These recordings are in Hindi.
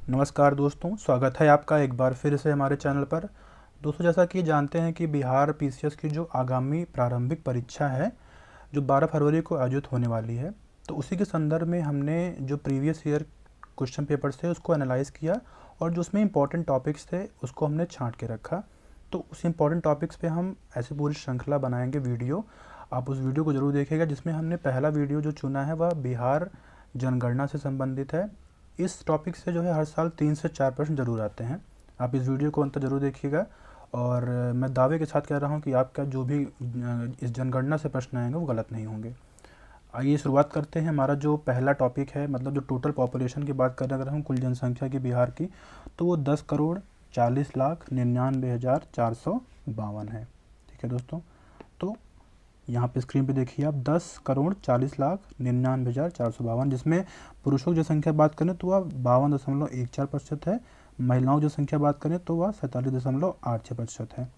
नमस्कार दोस्तों, स्वागत है आपका एक बार फिर से हमारे चैनल पर। दोस्तों, जैसा कि जानते हैं कि बिहार पीसीएस की जो आगामी प्रारंभिक परीक्षा है, जो 12 फरवरी को आयोजित होने वाली है, तो उसी के संदर्भ में हमने जो प्रीवियस ईयर क्वेश्चन पेपर्स थे उसको एनालाइज़ किया और जो उसमें इंपॉर्टेंट टॉपिक्स थे उसको हमने छाँट के रखा। तो उस इंपॉर्टेंट टॉपिक्स पे हम ऐसी पूरी श्रृंखला बनाएंगे वीडियो। आप उस वीडियो को ज़रूर देखिएगा, जिसमें हमने पहला वीडियो जो चुना है वह बिहार जनगणना से संबंधित है। इस टॉपिक से जो है हर साल 3 से 4 प्रश्न ज़रूर आते हैं। आप इस वीडियो को अंत तक ज़रूर देखिएगा और मैं दावे के साथ कह रहा हूँ कि आपका जो भी इस जनगणना से प्रश्न आएंगे वो गलत नहीं होंगे। आइए शुरुआत करते हैं। हमारा जो पहला टॉपिक है, मतलब जो टोटल पॉपुलेशन की बात करें अगर हम कुल जनसंख्या की बिहार की, तो वो 10,40,99,452 है। ठीक है दोस्तों, तो यहाँ पे स्क्रीन पे देखिए आप 10,40,99,452, जिसमें पुरुषों की जनसंख्या बात करें तो वह 52.14% है, महिलाओं की जनसंख्या बात करें तो वह 47.86% है।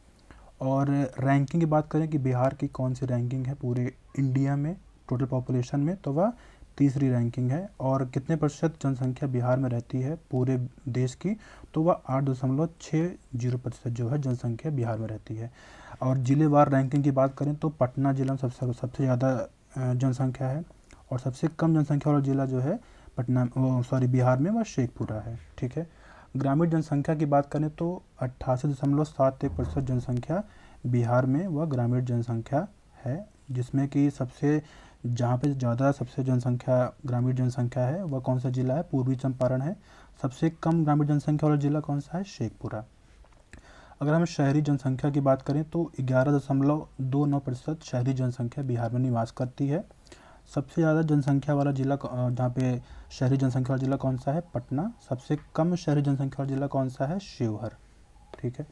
और रैंकिंग की बात करें कि बिहार की कौन सी रैंकिंग है पूरे इंडिया में टोटल पॉपुलेशन में, तो वह तीसरी रैंकिंग है। और कितने प्रतिशत जनसंख्या बिहार में रहती है पूरे देश की, तो वह 8.60% जो है जनसंख्या बिहार में रहती है। और जिलेवार रैंकिंग की बात करें तो पटना जिला में सबसे ज़्यादा जनसंख्या है, और सबसे कम जनसंख्या वाला जिला जो है बिहार में वह शेखपुरा है। ठीक है। ग्रामीण जनसंख्या की बात करें तो 88.71% जनसंख्या बिहार में वह ग्रामीण जनसंख्या है, जिसमें कि जहाँ पे ज़्यादा सबसे जनसंख्या ग्रामीण जनसंख्या है वह कौन सा जिला है, पूर्वी चंपारण है। सबसे कम ग्रामीण जनसंख्या वाला जिला कौन सा है, शेखपुरा। अगर हम शहरी जनसंख्या की बात करें तो 11.29% शहरी जनसंख्या बिहार में निवास करती है। सबसे ज़्यादा जनसंख्या वाला जिला जहाँ पे शहरी जनसंख्या वाला जिला कौन सा है, पटना। सबसे कम शहरी जनसंख्या वाला जिला कौन सा है, शिवहर। ठीक है।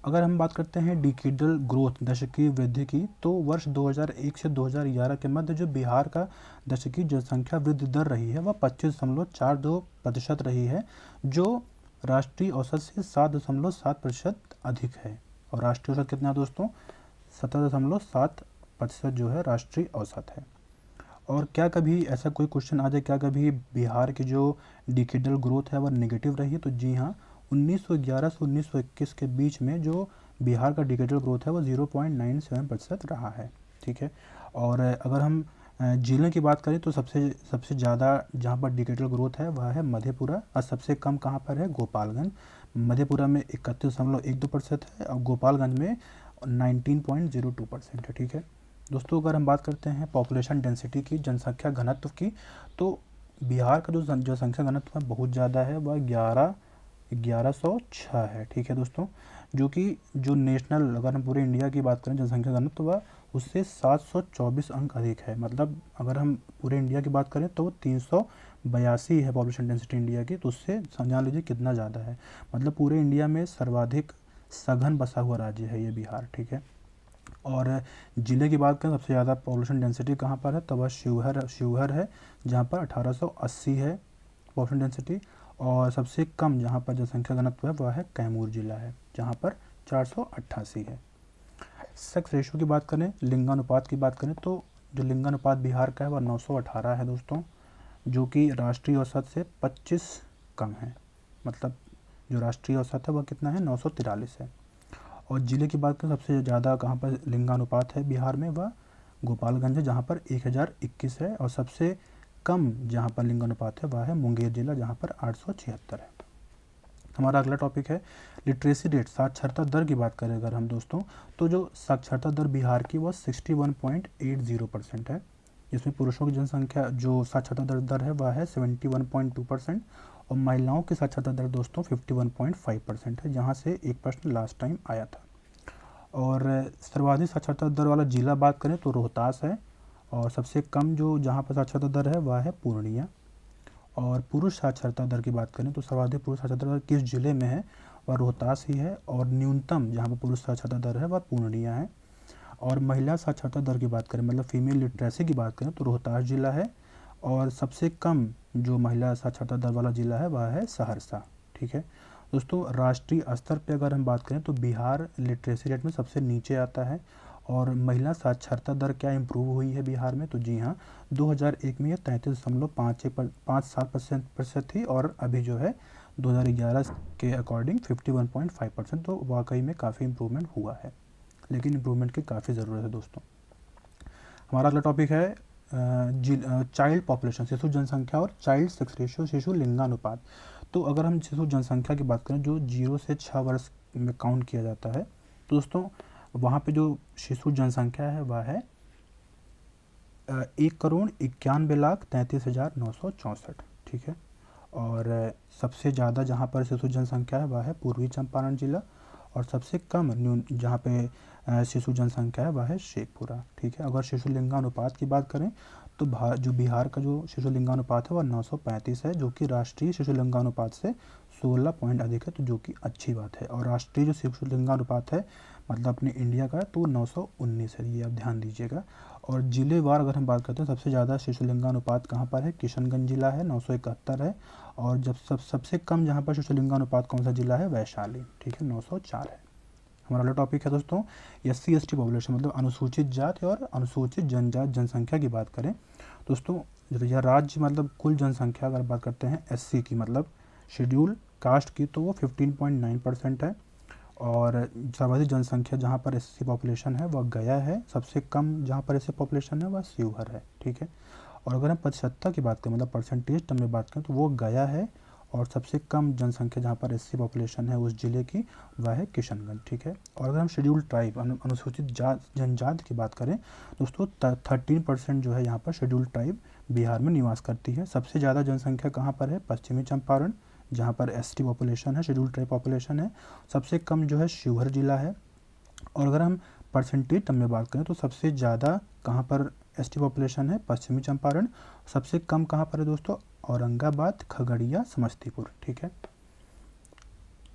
अगर हम बात करते हैं डिकेडल ग्रोथ, दशकीय वृद्धि की, तो वर्ष 2001 से 2011 के मध्य जो बिहार का दशकीय जनसंख्या वृद्धि दर रही है वह 25.42% रही है, जो राष्ट्रीय औसत से 7.7% अधिक है। और राष्ट्रीय औसत कितना है दोस्तों, 17.7% जो है राष्ट्रीय औसत है। और क्या कभी ऐसा कोई क्वेश्चन आ जाए, क्या कभी बिहार की जो डिकेडल ग्रोथ है वह नेगेटिव रही है, तो जी हाँ, 1911 से 1921 के बीच में जो बिहार का डिकेडल ग्रोथ है वो 0.97% रहा है। ठीक है। और अगर हम जिले की बात करें तो सबसे सबसे ज़्यादा जहाँ पर डिकेडल ग्रोथ है वह है मधेपुरा, और सबसे कम कहाँ पर है, गोपालगंज। मधेपुरा में 31.12% है और गोपालगंज में 19.02% है। ठीक है दोस्तों, अगर हम बात करते हैं पॉपुलेशन डेंसिटी की, जनसंख्या घनत्व की, तो बिहार का जो जनसंख्या घनत्व है बहुत ज़्यादा है, वह 1106 है। ठीक है दोस्तों, जो कि जो नेशनल, अगर हम पूरे इंडिया की बात करें जनसंख्या घनत्व, तो वह उससे 724 अंक अधिक है। मतलब अगर हम पूरे इंडिया की बात करें तो 382 है पॉपुलेशन डेंसिटी इंडिया की, तो उससे जान लीजिए कितना ज़्यादा है। मतलब पूरे इंडिया में सर्वाधिक सघन बसा हुआ राज्य है ये बिहार। ठीक है। और ज़िले की बात करें सबसे ज़्यादा पॉपुलेशन डेंसिटी कहाँ पर है, तो वह शिवहर है, जहाँ पर 1880 है पॉपुलेशन डेंसिटी। और सबसे कम जहाँ पर जनसंख्या घनत्व है वह है कैमूर जिला है, जहाँ पर 488 है। सेक्स रेशो की बात करें, लिंगानुपात की बात करें, तो जो लिंगानुपात बिहार का है वह 918 है दोस्तों, जो कि राष्ट्रीय औसत से 25 कम है। मतलब जो राष्ट्रीय औसत है वह कितना है, 943 है। और ज़िले की बात करें सबसे ज़्यादा कहाँ पर लिंगानुपात है बिहार में, वह गोपालगंज है, जहाँ पर 1021 है। और सबसे कम जहाँ पर लिंगानुपात है वह है मुंगेर जिला, जहाँ पर 876 है। हमारा अगला टॉपिक है लिटरेसी रेट, साक्षरता दर की बात करें अगर हम दोस्तों, तो जो साक्षरता दर बिहार की वह 61.80% है, जिसमें पुरुषों की जनसंख्या जो साक्षरता दर है वह है 71.2%, और महिलाओं की साक्षरता दर दोस्तों 51.5% है, जहाँ से एक प्रश्न लास्ट टाइम आया था। और सर्वाधिक साक्षरता दर वाला जिला बात करें तो रोहतास है, और सबसे कम जो जहाँ पर साक्षरता दर है वह है पूर्णिया। और पुरुष साक्षरता दर की बात करें तो सर्वाधिक पुरुष साक्षरता दर किस जिले में है, वह रोहतास ही है, और न्यूनतम जहाँ पर पुरुष साक्षरता दर है वह पूर्णिया है। और महिला साक्षरता दर की बात करें, मतलब फीमेल लिटरेसी की बात करें, तो रोहतास जिला है, और सबसे कम जो महिला साक्षरता दर वाला जिला है वह है सहरसा। ठीक है दोस्तों, राष्ट्रीय स्तर पे अगर हम बात करें तो बिहार लिटरेसी रेट में सबसे नीचे आता है, और महिला साक्षरता दर क्या इम्प्रूव हुई है बिहार में, तो जी हाँ, 2001 में ये 33.57% थी और अभी जो है 2011 के अकॉर्डिंग 51.5%, तो वाकई में काफ़ी इम्प्रूवमेंट हुआ है, लेकिन इम्प्रूवमेंट की काफ़ी ज़रूरत है दोस्तों। हमारा अगला टॉपिक है चाइल्ड पॉपुलेशन, शिशु जनसंख्या और चाइल्ड सेक्स रेशियो, शिशु लिंगानुपात। तो अगर हम शिशु जनसंख्या की बात करें जो 0 से 6 वर्ष में काउंट किया जाता है, तो दोस्तों वहाँ पे जो शिशु जनसंख्या है वह है 1,91,33,964, ठीक है। और सबसे ज़्यादा जहाँ पर शिशु जनसंख्या है वह है पूर्वी चंपारण जिला, और सबसे कम जहाँ पे शिशु जनसंख्या है वह है शेखपुरा, ठीक है। अगर शिशु लिंगानुपात की बात करें तो जो बिहार का जो शिशु लिंगानुपात है वह 935 है, जो कि राष्ट्रीय शिशु लिंगानुपात से 16 पॉइंट अधिक है, तो जो कि अच्छी बात है। और राष्ट्रीय जो शिशु लिंगानुपात है मतलब अपने इंडिया का, तो 919 है, ये आप ध्यान दीजिएगा। और जिलेवार अगर हम बात करते हैं सबसे ज़्यादा शिशु लिंगानुपात कहाँ पर है, किशनगंज जिला है, 971 है। और जब सबसे कम जहाँ पर शिशु लिंगानुपात कौन सा जिला है, वैशाली, ठीक है, 904 है। हमारा अगला टॉपिक है दोस्तों SC/ST पॉपुलेशन, मतलब अनुसूचित जाति और अनुसूचित जनजाति जनसंख्या की बात करें दोस्तों, यह राज्य मतलब कुल जनसंख्या अगर बात करते हैं SC की मतलब शेड्यूल कास्ट की, तो वो 15.9% है। और सर्वाधिक जनसंख्या जहाँ पर SC पॉपुलेशन है वह गया है, सबसे कम जहाँ पर SC पॉपुलेशन है वह शिवहर है, ठीक है। और अगर हम प्रतिशतता की बात करें मतलब परसेंटेज टर्म में बात करें तो वो गया है, और सबसे कम जनसंख्या जहाँ पर SC पॉपुलेशन है उस जिले की वह है किशनगंज, ठीक है। और अगर हम शेड्यूल ट्राइब अनुसूचित जनजाति की बात करें दोस्तों, 13% जो है यहाँ पर शेड्यूल ट्राइब बिहार में निवास करती है। सबसे ज़्यादा जनसंख्या कहाँ पर है, पश्चिमी चंपारण, जहाँ पर ST पॉपुलेशन है, शेड्यूल ट्राइब पॉपुलेशन है। सबसे कम जो है शिवहर जिला है। और अगर हम परसेंटेज टर्म में बात करें तो सबसे ज़्यादा कहाँ पर ST पॉपुलेशन है, पश्चिमी चंपारण। सबसे कम कहाँ पर है दोस्तों, औरंगाबाद, खगड़िया, समस्तीपुर, ठीक है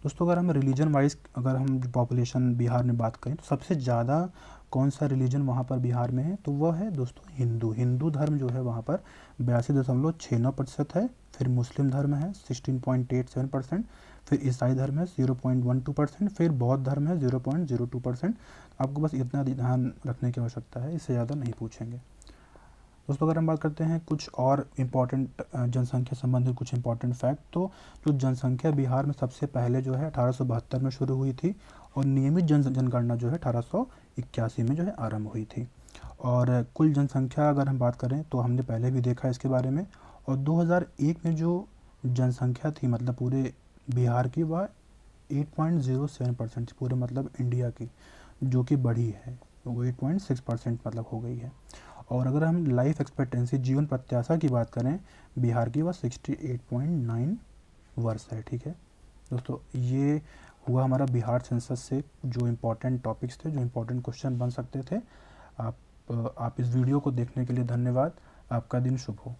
दोस्तों। अगर हम रिलीजन वाइज अगर हम पॉपुलेशन बिहार में बात करें तो सबसे ज़्यादा कौन सा रिलीजन वहाँ पर बिहार में है, तो वह है दोस्तों हिंदू धर्म जो है वहाँ पर 82.69% है। फिर मुस्लिम धर्म है 16.87%, फिर ईसाई धर्म है 0.12%, फिर बौद्ध धर्म है 0.02%। आपको बस इतना ध्यान रखने की आवश्यकता है, इससे ज़्यादा नहीं पूछेंगे दोस्तों। अगर हम बात करते हैं कुछ और इम्पॉर्टेंट जनसंख्या संबंधित कुछ इम्पॉर्टेंट फैक्ट, तो जो जनसंख्या बिहार में सबसे पहले जो है 1872 में शुरू हुई थी, और नियमित जनगणना जो है 1881 में जो है आरंभ हुई थी। और कुल जनसंख्या अगर हम बात करें तो हमने पहले भी देखा इसके बारे में, और 2001 में जो जनसंख्या थी मतलब पूरे बिहार की वह 8.07% थी, पूरे मतलब इंडिया की, जो कि बढ़ी है, वो 8.6% मतलब हो गई है। और अगर हम लाइफ एक्सपेक्टेंसी जीवन प्रत्याशा की बात करें बिहार की, वह 68.9 वर्ष है, ठीक है दोस्तों। ये हुआ हमारा बिहार सेंसस से जो इम्पोर्टेंट टॉपिक्स थे, जो इम्पोर्टेंट क्वेश्चन बन सकते थे। आप इस वीडियो को देखने के लिए धन्यवाद। आपका दिन शुभ हो।